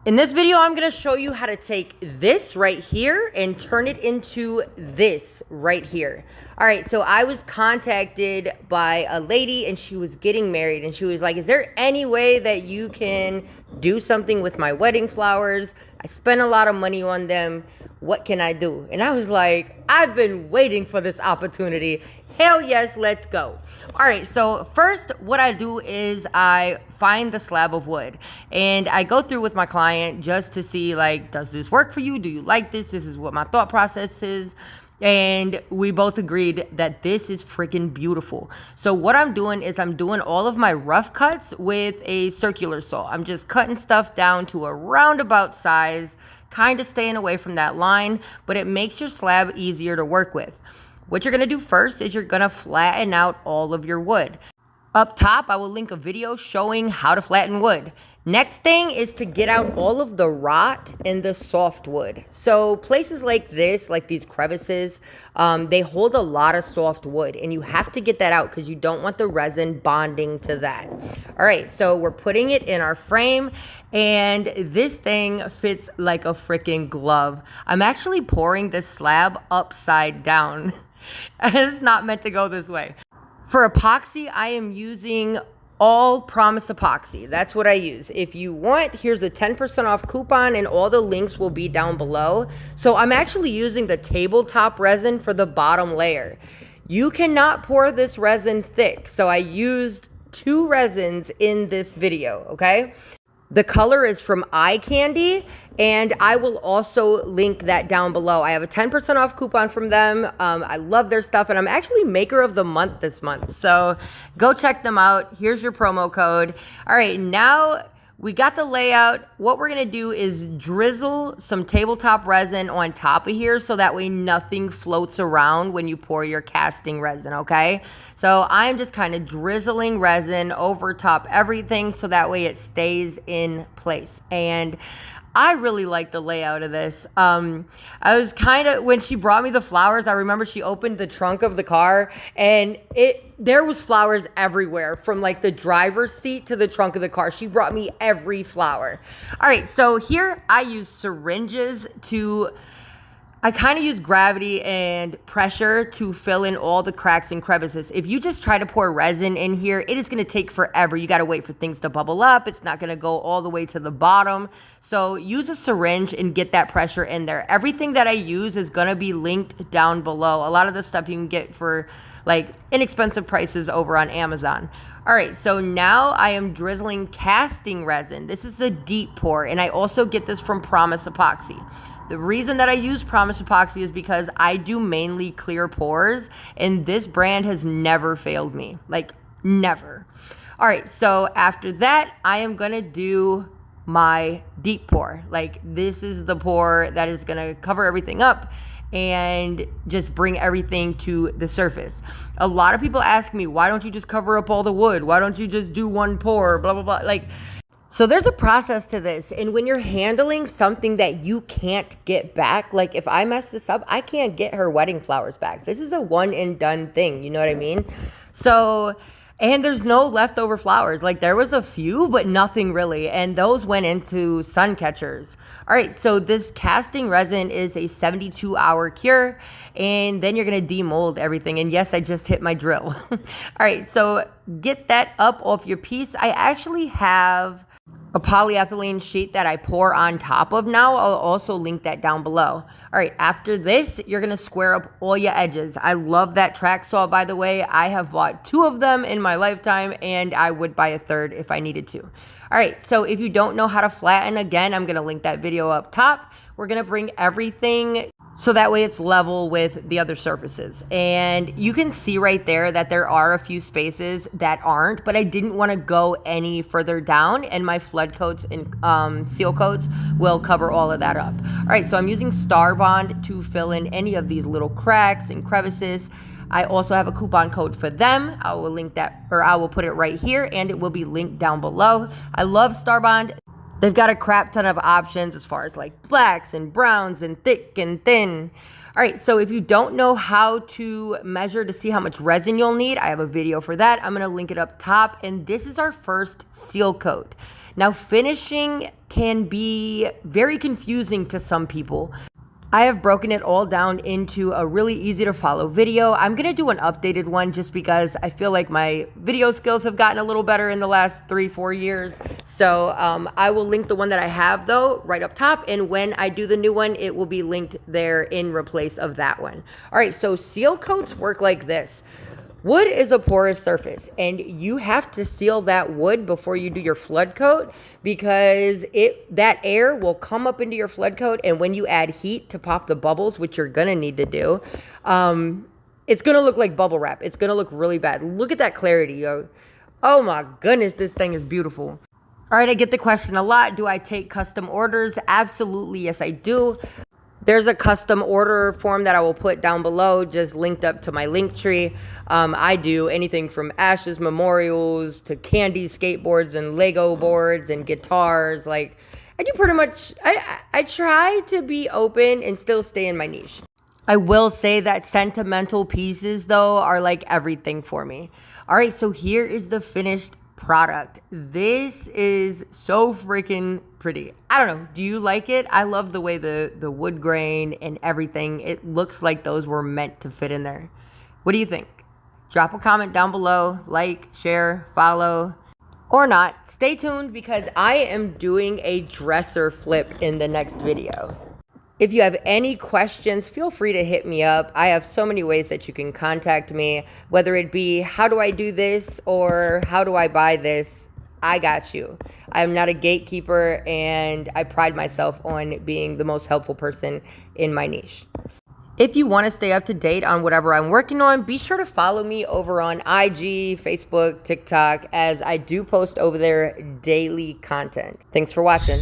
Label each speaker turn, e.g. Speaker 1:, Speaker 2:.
Speaker 1: In this video, I'm gonna show you how to take this right here and turn it into this right here. All right, so I was contacted by a lady and she was getting married and she was like, is there any way that you can do something with my wedding flowers? I spent a lot of money on them. What can I do? And I was like, I've been waiting for this opportunity. Hell yes, let's go. All right, so first what I do is I find the slab of wood and I go through with my client just to see, like, does this work for you? Do you like this? This is what my thought process is. And we both agreed that this is freaking beautiful. So what I'm doing is I'm doing all of my rough cuts with a circular saw. I'm just cutting stuff down to a roundabout size, kind of staying away from that line, but it makes your slab easier to work with. What you're gonna do first is you're gonna flatten out all of your wood. Up top, I will link a video showing how to flatten wood. Next thing is to get out all of the rot and the soft wood. So places like this, like these crevices, they hold a lot of soft wood and you have to get that out because you don't want the resin bonding to that. All right, so we're putting it in our frame and this thing fits like a freaking glove. I'm actually pouring this slab upside down. It's not meant to go this way. For epoxy, I am using all Promise Epoxy. That's what I use. If you want, here's a 10% off coupon and all the links will be down below. So I'm actually using the tabletop resin for the bottom layer. You cannot pour this resin thick. So I used 2 resins in this video, okay? The color is from Eye Candy, and I will also link that down below. I have a 10% off coupon from them. I love their stuff, and I'm actually Maker of the Month this month. So go check them out. Here's your promo code. All right, now we got the layout. What we're gonna do is drizzle some tabletop resin on top of here so that way nothing floats around when you pour your casting resin, okay? So I'm just kind of drizzling resin over top everything so that way it stays in place. And I really like the layout of this. I was kind of, when she brought me the flowers, I remember she opened the trunk of the car and there was flowers everywhere from like the driver's seat to the trunk of the car. She brought me every flower. All right, so here I use syringes I kind of use gravity and pressure to fill in all the cracks and crevices. If you just try to pour resin in here, it is going to take forever. You got to wait for things to bubble up. It's not going to go all the way to the bottom. So use a syringe and get that pressure in there. Everything that I use is going to be linked down below. A lot of the stuff you can get for like inexpensive prices over on Amazon. All right, so now I am drizzling casting resin. This is a deep pour, and I also get this from Promise Epoxy. The reason that I use Promise Epoxy is because I do mainly clear pours, and this brand has never failed me, like never. All right, so after that, I am gonna do my deep pour. Like this is the pour that is gonna cover everything up and just bring everything to the surface. A lot of people ask me, why don't you just cover up all the wood? Why don't you just do one pour, blah, blah, blah. So there's a process to this. And when you're handling something that you can't get back, like if I mess this up, I can't get her wedding flowers back. This is a one and done thing. You know what I mean? So, and there's no leftover flowers. Like there was a few, but nothing really. And those went into sun catchers. All right. So this casting resin is a 72-hour cure. And then you're going to demold everything. And yes, I just hit my drill. All right. So get that up off your piece. I actually have a polyethylene sheet that I pour on top of now. I'll also link that down below. All right, after this, you're gonna square up all your edges. I love that track saw, by the way. I have bought 2 of them in my lifetime, and I would buy a 3rd if I needed to. All right, so if you don't know how to flatten, again, I'm gonna link that video up top. We're gonna bring everything so that way it's level with the other surfaces. And you can see right there that there are a few spaces that aren't, but I didn't want to go any further down, and my flood coats and seal coats will cover all of that up. All right, so I'm using Star Bond to fill in any of these little cracks and crevices. I also have a coupon code for them. I will link that, or I will put it right here, and it will be linked down below. I love Star Bond. They've got a crap ton of options as far as like blacks and browns and thick and thin. All right, so if you don't know how to measure to see how much resin you'll need, I have a video for that. I'm gonna link it up top, and this is our first seal coat. Now, finishing can be very confusing to some people. I have broken it all down into a really easy to follow video. I'm gonna do an updated one just because I feel like my video skills have gotten a little better in the last 3-4 years. So I will link the one that I have though right up top, and when I do the new one, it will be linked there in replace of that one. All right, so seal coats work like this. Wood is a porous surface, and you have to seal that wood before you do your flood coat, because that air will come up into your flood coat, and when you add heat to pop the bubbles, which you're gonna need to do, it's gonna look like bubble wrap. It's gonna look really bad. Look at that clarity, yo. Oh my goodness, this thing is beautiful. All right, I get the question a lot. Do I take custom orders? Absolutely, yes, I do. There's a custom order form that I will put down below, just linked up to my link tree. I do anything from ashes memorials to candy skateboards and Lego boards and guitars. Like, I do pretty much, I try to be open and still stay in my niche. I will say that sentimental pieces, though, are like everything for me. All right, so here is the finished product. This is so freaking pretty. I don't know. Do you like it? I love the way the wood grain and everything. It looks like those were meant to fit in there. What do you think? Drop a comment down below. Like, share, follow, or not. Stay tuned because I am doing a dresser flip in the next video. If you have any questions, feel free to hit me up. I have so many ways that you can contact me, whether it be how do I do this or how do I buy this. I got you. I'm not a gatekeeper, and I pride myself on being the most helpful person in my niche. If you want to stay up to date on whatever I'm working on, be sure to follow me over on IG, Facebook, TikTok, as I do post over there daily content. Thanks for watching.